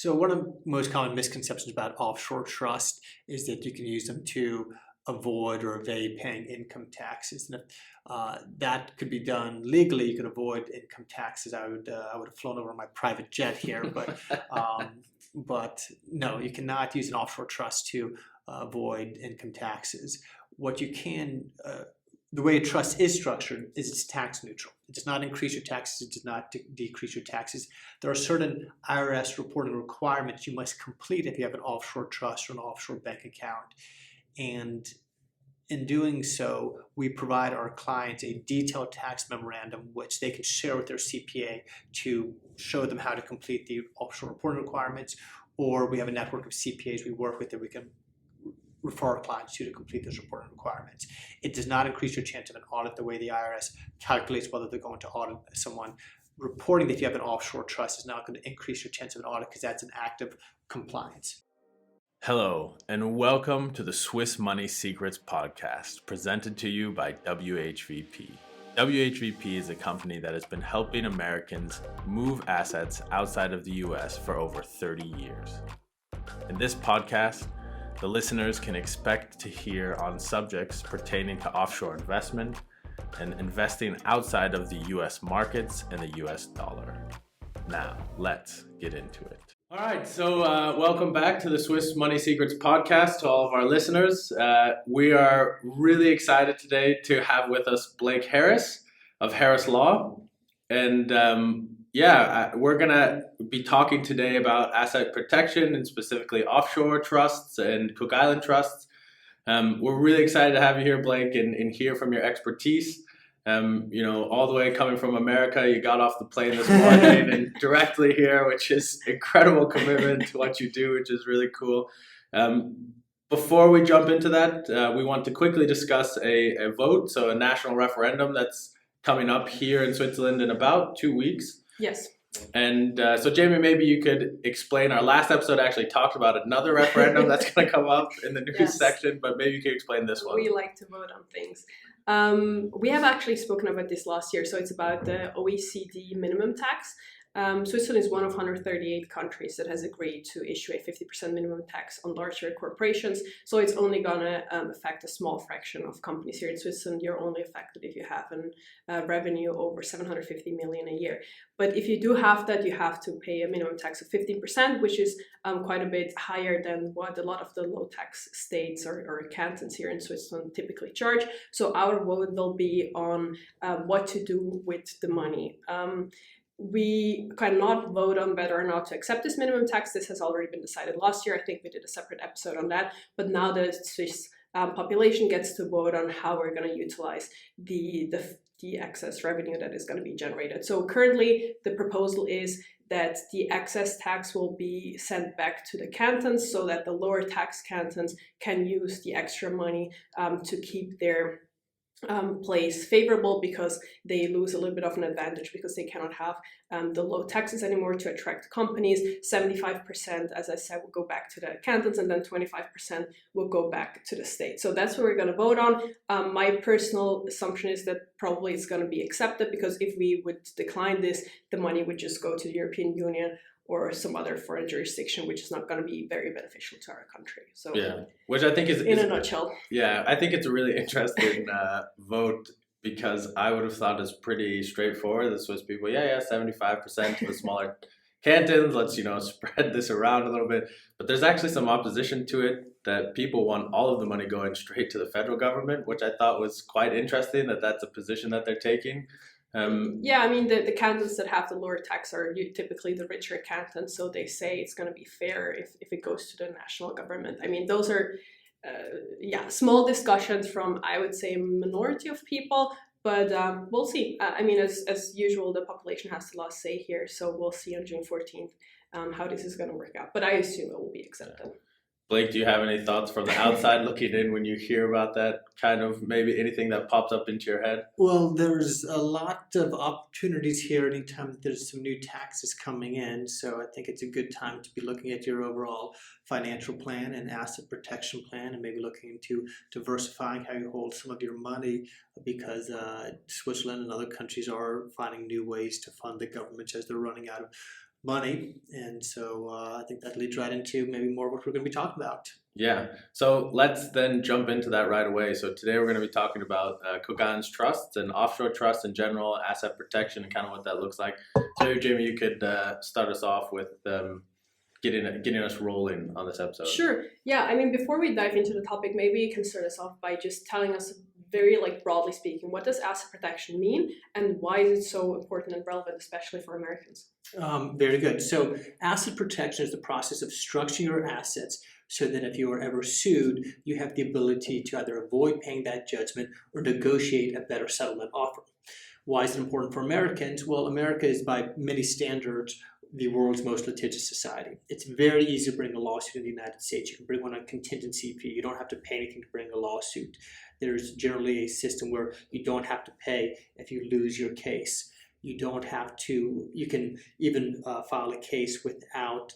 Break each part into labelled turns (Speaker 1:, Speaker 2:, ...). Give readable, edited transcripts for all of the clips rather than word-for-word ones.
Speaker 1: So one of the most common misconceptions about offshore trust is that you can use them to avoid or evade paying income taxes. And if that could be done legally, you could avoid income taxes. I would have flown over my private jet here, but no, you cannot use an offshore trust to avoid income taxes. What you can The way a trust is structured is it's tax neutral. It does not increase your taxes. It does not decrease your taxes. There are certain IRS reporting requirements you must complete if you have an offshore trust or an offshore bank account. And in doing so, we provide our clients a detailed tax memorandum which they can share with their CPA to show them how to complete the offshore reporting requirements, or we have a network of CPAs we work with that we can refer our clients to complete those reporting requirements. It does not increase your chance of an audit the way the IRS calculates whether they're going to audit someone. Reporting that you have an offshore trust is not going to increase your chance of an audit because that's an act of compliance.
Speaker 2: Hello, and welcome to the Swiss Money Secrets podcast, presented to you by WHVP. WHVP is a company that has been helping Americans move assets outside of the US for over 30 years. In this podcast, the listeners can expect to hear on subjects pertaining to offshore investment and investing outside of the US markets and the US dollar. Now, let's get into it. All right, so welcome back to the Swiss Money Secrets podcast to all of our listeners. We are really excited today to have with us Blake Harris of Harris Law. And we're going to be talking today about asset protection and specifically offshore trusts and Cook Island trusts. We're really excited to have you here, Blake, and hear from your expertise. All the way coming from America, you got off the plane this morning and directly here, which is incredible commitment to what you do, which is really cool. Before we jump into that, we want to quickly discuss a vote, so a national referendum that's coming up here in Switzerland in about 2 weeks.
Speaker 3: Yes.
Speaker 2: And so, Jamie, maybe you could explain. Our last episode actually talked about another referendum that's going to come up in the news section, but maybe you could explain this one.
Speaker 3: We like to vote on things. We have actually spoken about this last year, so it's about the OECD minimum tax. Switzerland is one of 138 countries that has agreed to issue a 50% minimum tax on larger corporations. So it's only going to affect a small fraction of companies here in Switzerland. You're only affected if you have a revenue over 750 million a year. But if you do have that, you have to pay a minimum tax of 15%, which is quite a bit higher than what a lot of the low tax states or cantons here in Switzerland typically charge. So our vote will be on what to do with the money. We cannot vote on whether or not to accept this minimum tax. This has already been decided last year. I think we did a separate episode on that. But now the Swiss population gets to vote on how we're going to utilize the excess revenue that is going to be generated. So currently, the proposal is that the excess tax will be sent back to the cantons so that the lower tax cantons can use the extra money to keep their place favorable, because they lose a little bit of an advantage because they cannot have the low taxes anymore to attract companies. 75%, as I said, will go back to the cantons, and then 25% will go back to the state. So that's what we're going to vote on. My personal assumption is that probably it's going to be accepted, because if we would decline this, the money would just go to the European Union or some other foreign jurisdiction, which is not going to be very beneficial to our country. So,
Speaker 2: which I think is
Speaker 3: in a nutshell.
Speaker 2: Yeah, I think it's a really interesting vote, because I would have thought it's pretty straightforward. The Swiss people, 75% to the smaller cantons. Let's spread this around a little bit. But there's actually some opposition to it, that people want all of the money going straight to the federal government, which I thought was quite interesting. That's a position that they're taking.
Speaker 3: The cantons that have the lower tax are typically the richer cantons, so they say it's going to be fair if it goes to the national government. I mean, those are, small discussions from, I would say, a minority of people, but we'll see. As usual, the population has the last say here, so we'll see on June 14th how this is going to work out, but I assume it will be accepted.
Speaker 2: Blake, do you have any thoughts from the outside looking in when you hear about that, kind of maybe anything that pops up into your head?
Speaker 1: Well, there's a lot of opportunities here anytime there's some new taxes coming in. So I think it's a good time to be looking at your overall financial plan and asset protection plan, and maybe looking into diversifying how you hold some of your money, because Switzerland and other countries are finding new ways to fund the governments as they're running out of money. And so I think that leads right into maybe more of what we're going to be talking about.
Speaker 2: Yeah, so let's then jump into that right away. So today we're going to be talking about Cook Islands trusts and offshore trusts in general, asset protection, and kind of what that looks like. So Jamie, you could start us off with getting us rolling on this episode.
Speaker 3: Sure. Yeah, I mean, before we dive into the topic, maybe you can start us off by just telling us very broadly speaking, what does asset protection mean and why is it so important and relevant, especially for Americans?
Speaker 1: Very good. So asset protection is the process of structuring your assets so that if you are ever sued, you have the ability to either avoid paying that judgment or negotiate a better settlement offer. Why is it important for Americans? Well, America is by many standards the world's most litigious society. It's very easy to bring a lawsuit in the United States. You can bring one on contingency fee. You don't have to pay anything to bring a lawsuit. There's generally a system where you don't have to pay if you lose your case. You don't have to, you can even file a case without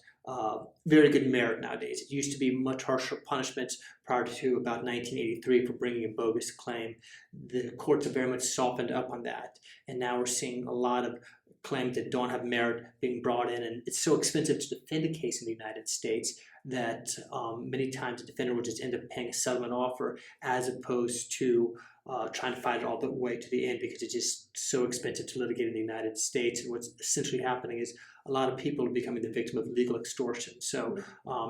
Speaker 1: very good merit nowadays. It used to be much harsher punishments prior to about 1983 for bringing a bogus claim. The courts have very much softened up on that. And now we're seeing a lot of claims that don't have merit being brought in. And it's so expensive to defend a case in the United States that many times the defender will just end up paying a settlement offer as opposed to trying to fight it all the way to the end because it's just so expensive to litigate in the United States. And what's essentially happening is a lot of people are becoming the victim of legal extortion. So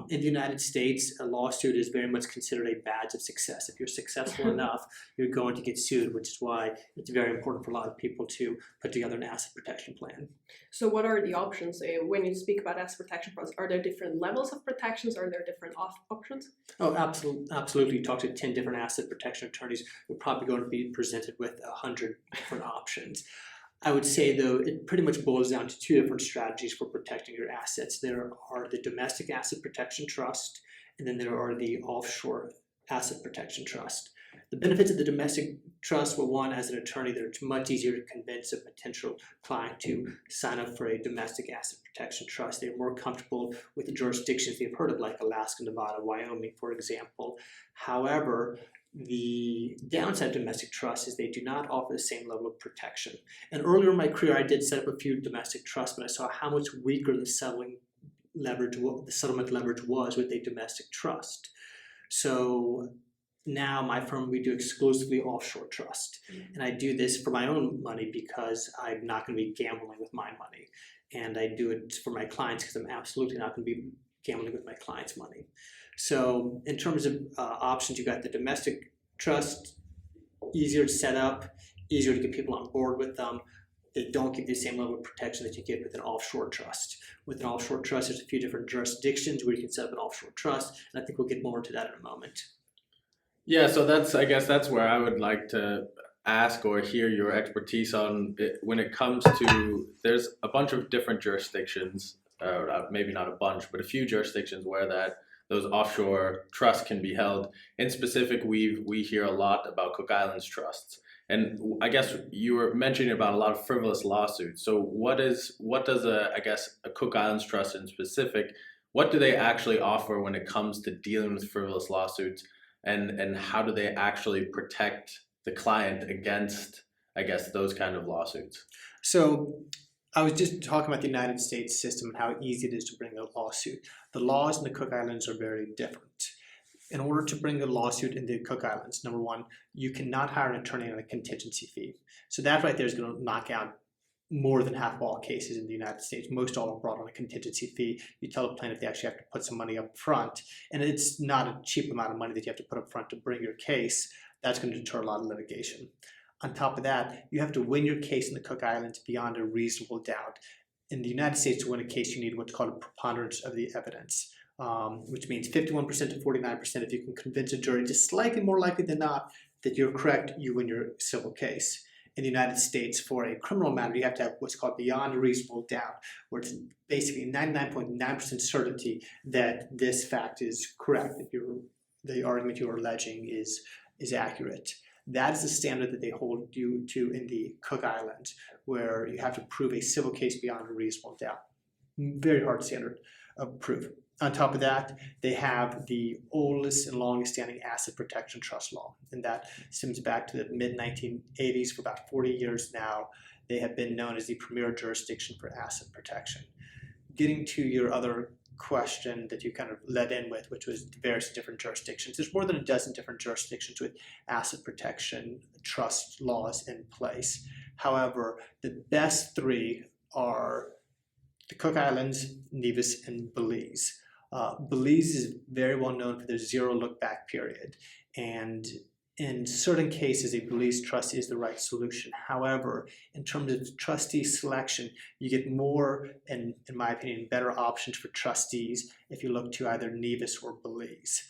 Speaker 1: in the United States, a lawsuit is very much considered a badge of success. If you're successful enough, you're going to get sued, which is why it's very important for a lot of people to put together an asset protection plan.
Speaker 3: So what are the options? When you speak about asset protection plans, are there different levels of protections? Are there different options?
Speaker 1: Oh, absolutely. You talk to 10 different asset protection attorneys, you're probably going to be presented with 100 different options. I would say, though, it pretty much boils down to two different strategies for protecting your assets. There are the domestic asset protection trust, and then there are the offshore asset protection trust. The benefits of the domestic trust were, one, as an attorney, that it's much easier to convince a potential client to sign up for a domestic asset protection trust. They're more comfortable with the jurisdictions they've heard of, like Alaska, Nevada, Wyoming, for example. However, the downside of domestic trusts is they do not offer the same level of protection. And earlier in my career, I did set up a few domestic trusts, but I saw how much weaker the settlement leverage was with a domestic trust. So now my firm, we do exclusively offshore trust. And I do this for my own money because I'm not going to be gambling with my money. And I do it for my clients because I'm absolutely not going to be gambling with my clients' money. So in terms of options, you got the domestic trust, easier to set up, easier to get people on board with them. They don't give you the same level of protection that you get with an offshore trust. With an offshore trust, there's a few different jurisdictions where you can set up an offshore trust, and I think we'll get more into that in a moment.
Speaker 2: Yeah, so I guess that's where I would like to ask or hear your expertise on it when it comes to, there's a bunch of different jurisdictions, maybe not a bunch, but a few jurisdictions where those offshore trusts can be held. In specific, we hear a lot about Cook Islands trusts. And I guess you were mentioning about a lot of frivolous lawsuits. So what does a Cook Islands trust in specific, what do they actually offer when it comes to dealing with frivolous lawsuits? And how do they actually protect the client against, I guess, those kind of lawsuits?
Speaker 1: So I was just talking about the United States system and how easy it is to bring a lawsuit. The laws in the Cook Islands are very different. In order to bring a lawsuit in the Cook Islands, number one, you cannot hire an attorney on a contingency fee. So that right there is going to knock out more than half of all cases in the United States. Most all are brought on a contingency fee. You tell a plaintiff they actually have to put some money up front, and it's not a cheap amount of money that you have to put up front to bring your case. That's going to deter a lot of litigation. On top of that, you have to win your case in the Cook Islands beyond a reasonable doubt. In the United States, to win a case, you need what's called a preponderance of the evidence, which means 51% to 49%. If you can convince a jury, just slightly more likely than not, that you're correct, you win your civil case. In the United States, for a criminal matter, you have to have what's called beyond a reasonable doubt, where it's basically 99.9% certainty that this fact is correct, that the argument you're alleging is accurate. That is the standard that they hold you to in the Cook Islands, where you have to prove a civil case beyond a reasonable doubt. Very hard standard of proof. On top of that, they have the oldest and longest standing asset protection trust law, and that stems back to the mid-1980s. For about 40 years now, they have been known as the premier jurisdiction for asset protection. getting to your other question that you kind of led in with, which was the various different jurisdictions. There's more than a dozen different jurisdictions with asset protection trust laws in place. However, the best three are the Cook Islands, Nevis, and Belize. Belize is very well known for their zero look back period, and in certain cases, a Belize trust is the right solution. However, in terms of trustee selection, you get more, and in my opinion, better options for trustees if you look to either Nevis or Belize.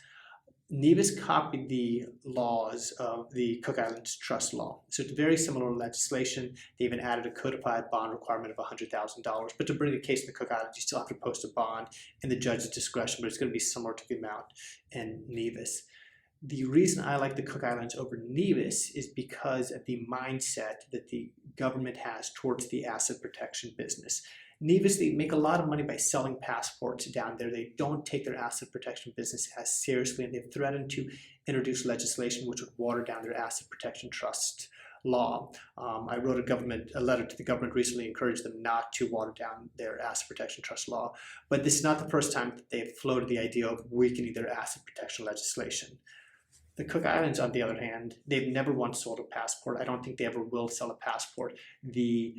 Speaker 1: Nevis copied the laws of the Cook Islands Trust Law. So it's very similar legislation. They even added a codified bond requirement of $100,000. But to bring a case to the Cook Islands, you still have to post a bond in the judge's discretion, but it's going to be similar to the amount in Nevis. The reason I like the Cook Islands over Nevis is because of the mindset that the government has towards the asset protection business. Nevis, they make a lot of money by selling passports down there. They don't take their asset protection business as seriously, and they've threatened to introduce legislation which would water down their asset protection trust law. I wrote a letter to the government recently, encouraged them not to water down their asset protection trust law. But this is not the first time that they've floated the idea of weakening their asset protection legislation. The Cook Islands, on the other hand, they've never once sold a passport. I don't think they ever will sell a passport. The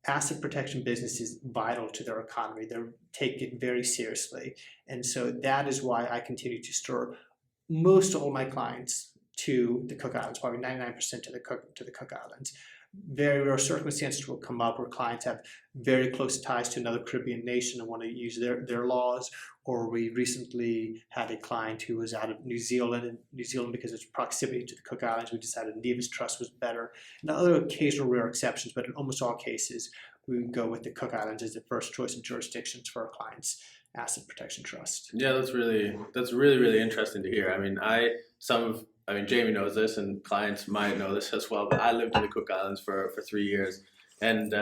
Speaker 1: asset protection business is vital to their economy. They take it very seriously. And so that is why I continue to stir most all my clients to the Cook Islands, probably 99% to the Cook Islands. Very rare circumstances will come up where clients have very close ties to another Caribbean nation and want to use their laws. Or we recently had a client who was out of New Zealand, and New Zealand, because of its proximity to the Cook Islands, we decided Nevis Trust was better. And other occasional rare exceptions, but in almost all cases, we would go with the Cook Islands as the first choice of jurisdictions for our clients' asset protection trust.
Speaker 2: Yeah, that's really interesting to hear. I mean, Jamie knows this, and clients might know this as well, but I lived in the Cook Islands for 3 years. And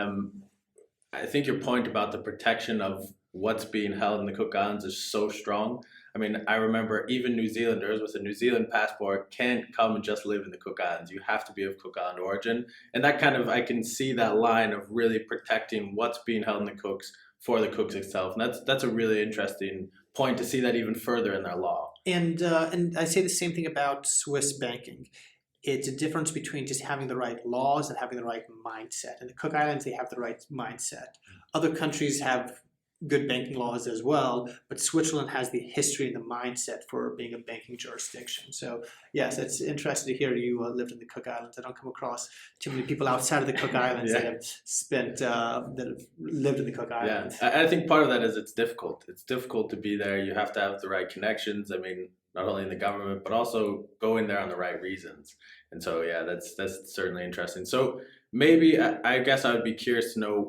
Speaker 2: I think your point about the protection of what's being held in the Cook Islands is so strong. I mean, I remember even New Zealanders with a New Zealand passport can't come and just live in the Cook Islands. You have to be of Cook Island origin. And that kind of, I can see that line of really protecting what's being held in the Cooks for the Cooks itself. And that's a really interesting point to see that even further in their law.
Speaker 1: And I say the same thing about Swiss banking. It's a difference between just having the right laws and having the right mindset. In the Cook Islands, they have the right mindset. Other countries have good banking laws as well, but Switzerland has the history and the mindset for being a banking jurisdiction. So yes, it's interesting to hear you lived in the Cook Islands. I don't come across too many people outside of the Cook Islands that have lived in the Cook Islands.
Speaker 2: Yeah, I think part of that is it's difficult. It's difficult to be there. You have to have the right connections. I mean, not only in the government, but also go in there on the right reasons. And so, yeah, that's certainly interesting. So maybe I guess I would be curious to know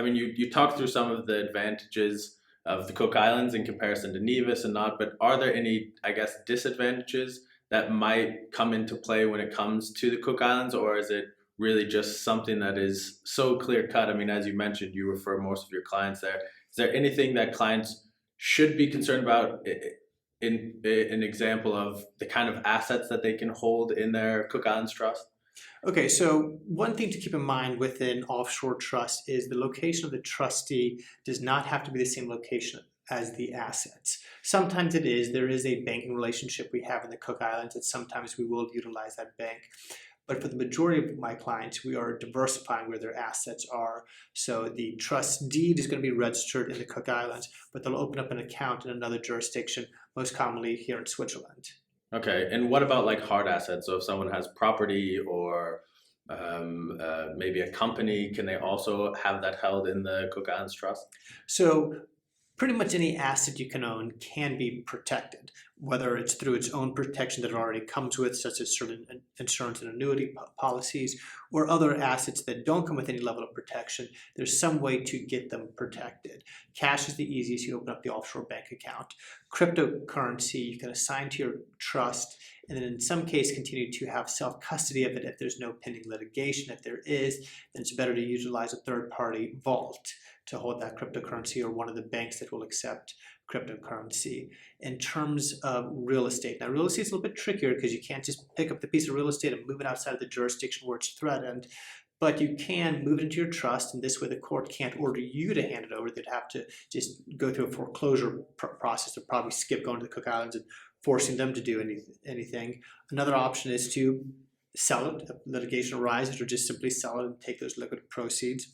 Speaker 2: you talked through some of the advantages of the Cook Islands in comparison to Nevis and not, but are there any, I guess, disadvantages that might come into play when it comes to the Cook Islands, or is it really just something that is so clear cut? I mean, as you mentioned, you refer most of your clients there. Is there anything that clients should be concerned about in an example of the kind of assets that they can hold in their Cook Islands Trust?
Speaker 1: Okay, so one thing to keep in mind within offshore trust is the location of the trustee does not have to be the same location as the assets. Sometimes it is. There is a banking relationship we have in the Cook Islands, and sometimes we will utilize that bank. But for the majority of my clients, we are diversifying where their assets are. So the trust deed is going to be registered in the Cook Islands, but they'll open up an account in another jurisdiction, most commonly here in Switzerland.
Speaker 2: Okay, and what about like hard assets? So if someone has property or maybe a company, can they also have that held in the Cook Islands Trust?
Speaker 1: So pretty much any asset you can own can be protected, whether it's through its own protection that it already comes with, such as certain insurance and annuity policies, or other assets that don't come with any level of protection. There's some way to get them protected. Cash is the easiest. You open up the offshore bank account. Cryptocurrency, you can assign to your trust, and then in some cases continue to have self-custody of it if there's no pending litigation. If there is, then it's better to utilize a third-party vault to hold that cryptocurrency, or one of the banks that will accept cryptocurrency. In terms of real estate, now real estate is a little bit trickier because you can't just pick up the piece of real estate and move it outside of the jurisdiction where it's threatened. but you can move it into your trust, and this way the court can't order you to hand it over. They'd have to just go through a foreclosure process to probably skip going to the Cook Islands and forcing them to do anything. Another option is to sell it if litigation arises, or just simply sell it and take those liquid proceeds.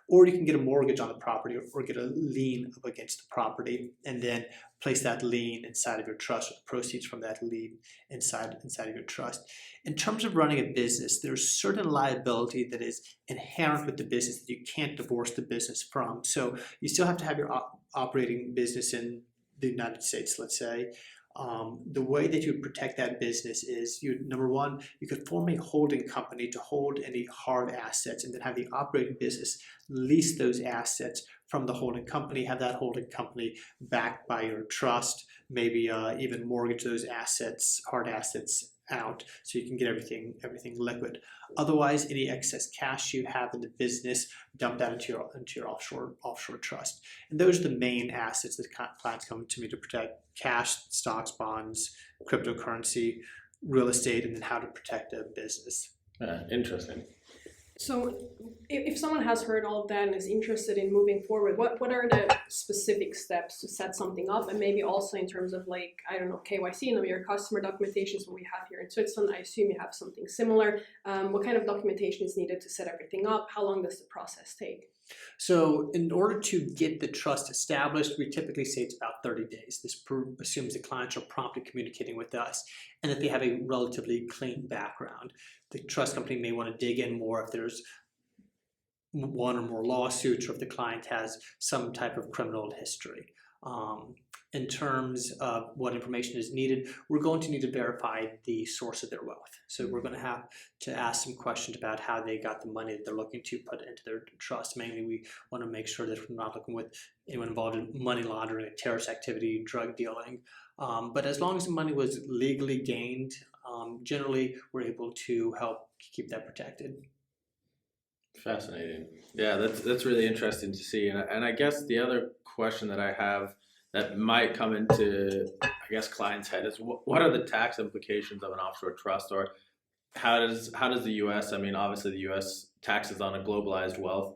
Speaker 1: Or you can get a mortgage on the property, or get a lien up against the property, and then place that lien inside of your trust, with proceeds from that lien inside of your trust. In terms of running a business, there's certain liability that is inherent with the business that you can't divorce the business from. So you still have to have your operating business in the United States, let's say. The way that you would protect that business is, number one, you could form a holding company to hold any hard assets, and then have the operating business lease those assets from the holding company, have that holding company backed by your trust, maybe even mortgage those assets, hard assets, out, so you can get everything liquid. Otherwise, any excess cash you have in the business, dump that into your offshore trust. And those are the main assets that clients come to me to protect: cash, stocks, bonds, cryptocurrency, real estate, and then how to protect a business.
Speaker 2: Interesting.
Speaker 3: So if someone has heard all of that and is interested in moving forward, what are the specific steps to set something up? And maybe also in terms of, like, I don't know, KYC, your customer documentation is what we have here in Switzerland. I assume you have something similar. What kind of documentation is needed to set everything up? How long does the process take?
Speaker 1: So in order to get the trust established, we typically say it's about 30 days. This assumes the clients are promptly communicating with us and that they have a relatively clean background. The trust company may want to dig in more if there's one or more lawsuits, or if the client has some type of criminal history. In terms of what information is needed, we're going to need to verify the source of their wealth. So we're going to have to ask some questions about how they got the money that they're looking to put into their trust. Mainly, we want to make sure that we're not looking with anyone involved in money laundering, terrorist activity, drug dealing. But as long as the money was legally gained, generally we're able to help keep that protected.
Speaker 2: Fascinating. Yeah, that's really interesting to see. And I guess the other question that I have that might come into, I guess, clients' head is, what are the tax implications of an offshore trust, or how does the U.S. Obviously the U.S. taxes on a globalized wealth,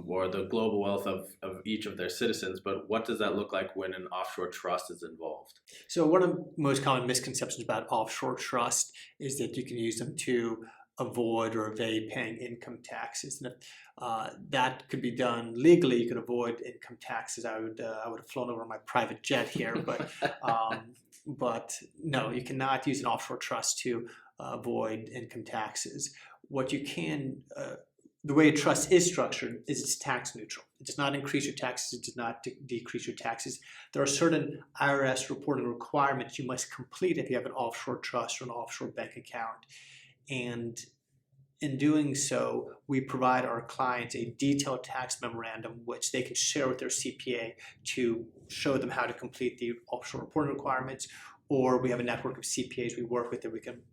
Speaker 2: or the global wealth of each of their citizens, but what does that look like when an offshore trust is involved?
Speaker 1: So one of the most common misconceptions about offshore trust is that you can use them to avoid or evade paying income taxes. And if that could be done legally, you could avoid income taxes. I would have flown over my private jet here, but no, you cannot use an offshore trust to avoid income taxes. What you can, the way a trust is structured is it's tax neutral. It does not increase your taxes. It does not decrease your taxes. There are certain IRS reporting requirements you must complete if you have an offshore trust or an offshore bank account. And in doing so, we provide our clients a detailed tax memorandum, which they can share with their CPA to show them how to complete the offshore reporting requirements. Or we have a network of CPAs we work with that we can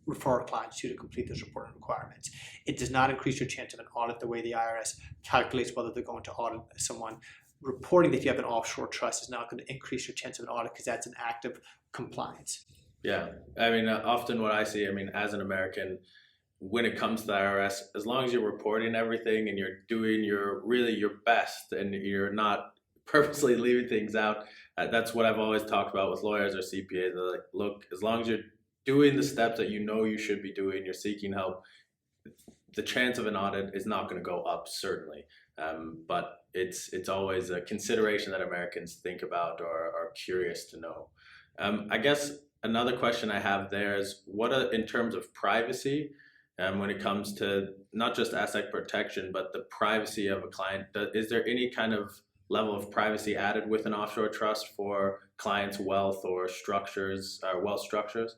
Speaker 1: refer our clients to complete those reporting requirements. It does not increase your chance of an audit the way the IRS calculates whether they're going to audit someone. Reporting that you have an offshore trust is not going to increase your chance of an audit, because that's an act of compliance.
Speaker 2: Yeah, often what I see, as an American, when it comes to the IRS, as long as you're reporting everything and you're doing your best and you're not purposely leaving things out, that's what I've always talked about with lawyers or CPAs. They're like, look, as long as you're doing the steps that you know you should be doing, you're seeking help, the chance of an audit is not going to go up, certainly. But it's always a consideration that Americans think about or are curious to know. I guess another question I have there is, in terms of privacy, when it comes to not just asset protection, but the privacy of a client, is there any kind of level of privacy added with an offshore trust for clients' wealth or structures, or wealth structures?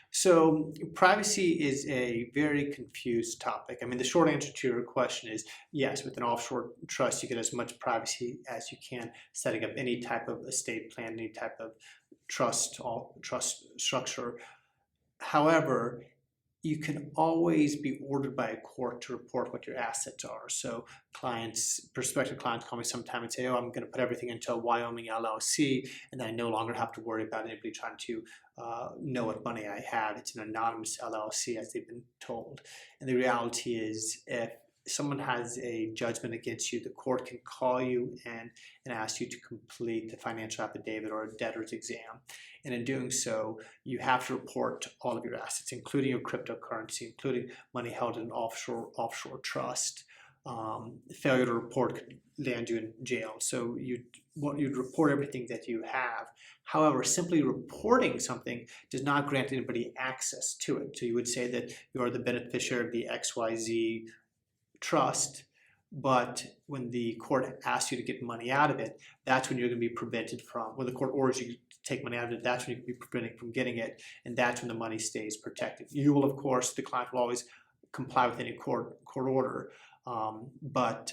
Speaker 1: So privacy is a very confused topic. The short answer to your question is yes. With an offshore trust, you get as much privacy as you can, setting up any type of estate plan, any type of trust structure. However, you can always be ordered by a court to report what your assets are. So prospective clients call me sometime and say, oh, I'm going to put everything into a Wyoming LLC, and I no longer have to worry about anybody trying to know what money I have. It's an anonymous LLC, as they've been told. And the reality is, if someone has a judgment against you, the court can call you and ask you to complete the financial affidavit or a debtor's exam. And in doing so, you have to report all of your assets, including your cryptocurrency, including money held in an offshore trust. Failure to report could land you in jail. So you'd report everything that you have. However, simply reporting something does not grant anybody access to it. So you would say that you are the beneficiary of the XYZ trust, but when the court asks you to get money out of it, that's when you're going to be prevented from, when the court orders you to take money out of it, that's when you can be prevented from getting it, and that's when the money stays protected. You will, of course, the client will always comply with any court order, but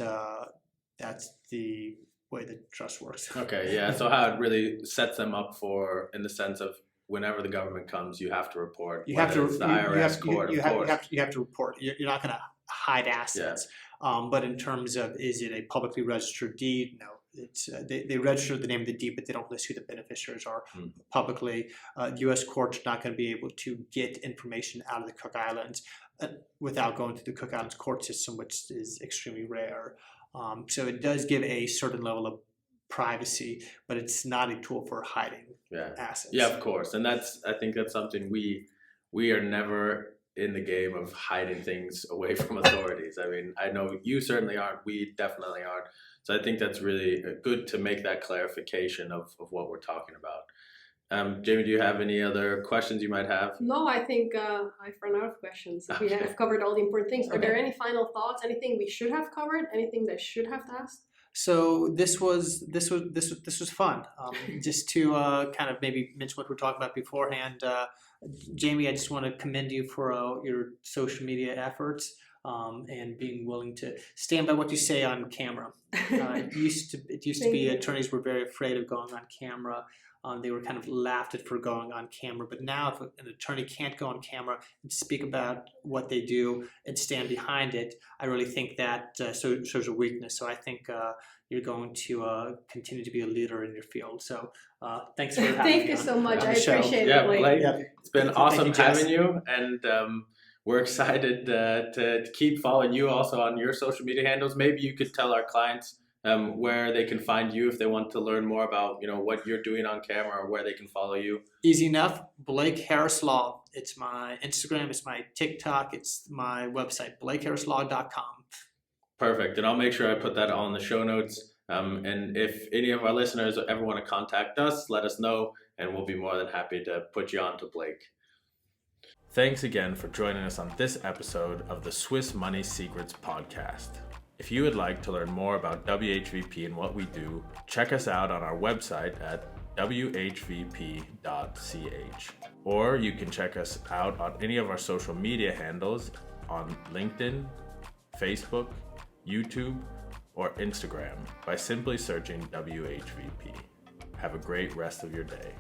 Speaker 1: that's the way the trust works.
Speaker 2: Okay, yeah, so how it really sets them up for, in the sense of, whenever the government comes, you have to report.
Speaker 1: You have to.
Speaker 2: It's the IRS court, of course.
Speaker 1: You have to report. You're not going to hide assets. Yeah. But in terms of, is it a publicly registered deed? No. It's they register the name of the deed, but they don't list who the beneficiaries are publicly. U.S. courts are not going to be able to get information out of the Cook Islands without going through the Cook Islands court system, which is extremely rare. So it does give a certain level of privacy, but it's not a tool for hiding assets.
Speaker 2: Yeah, of course, and I think that's something we are never in the game of hiding things away from authorities. I mean, I know you certainly aren't. We definitely aren't. So I think that's really good to make that clarification of what we're talking about. Jamie, do you have any other questions you might have?
Speaker 3: No, I think I've run out of questions. Okay. We have covered all the important things. Are there any final thoughts? Anything we should have covered? Anything that I should have asked?
Speaker 1: So this was fun. Just to kind of maybe mention what we were talking about beforehand. Jamie, I just want to commend you for your social media efforts and being willing to stand by what you say on camera. It used to be attorneys were very afraid of going on camera. They were kind of laughed at for going on camera. But now if an attorney can't go on camera and speak about what they do and stand behind it, I really think that shows a weakness. So I think you're going to continue to be a leader in your field. So thanks for having me.
Speaker 3: Thank you so much. I appreciate it.
Speaker 2: Yeah, Blake, it's been awesome having you. And we're excited to keep following you also on your social media handles. Maybe you could tell our clients where they can find you if they want to learn more about what you're doing on camera, or where they can follow you.
Speaker 1: Easy enough. Blake Harris Law. It's my Instagram. It's my TikTok. It's my website, blakeharrislaw.com.
Speaker 2: Perfect. And I'll make sure I put that all in the show notes. And if any of our listeners ever want to contact us, let us know, and we'll be more than happy to put you on to Blake. Thanks again for joining us on this episode of the Swiss Money Secrets podcast. If you would like to learn more about WHVP and what we do, check us out on our website at whvp.ch. Or you can check us out on any of our social media handles on LinkedIn, Facebook, YouTube, or Instagram by simply searching WHVP. Have a great rest of your day.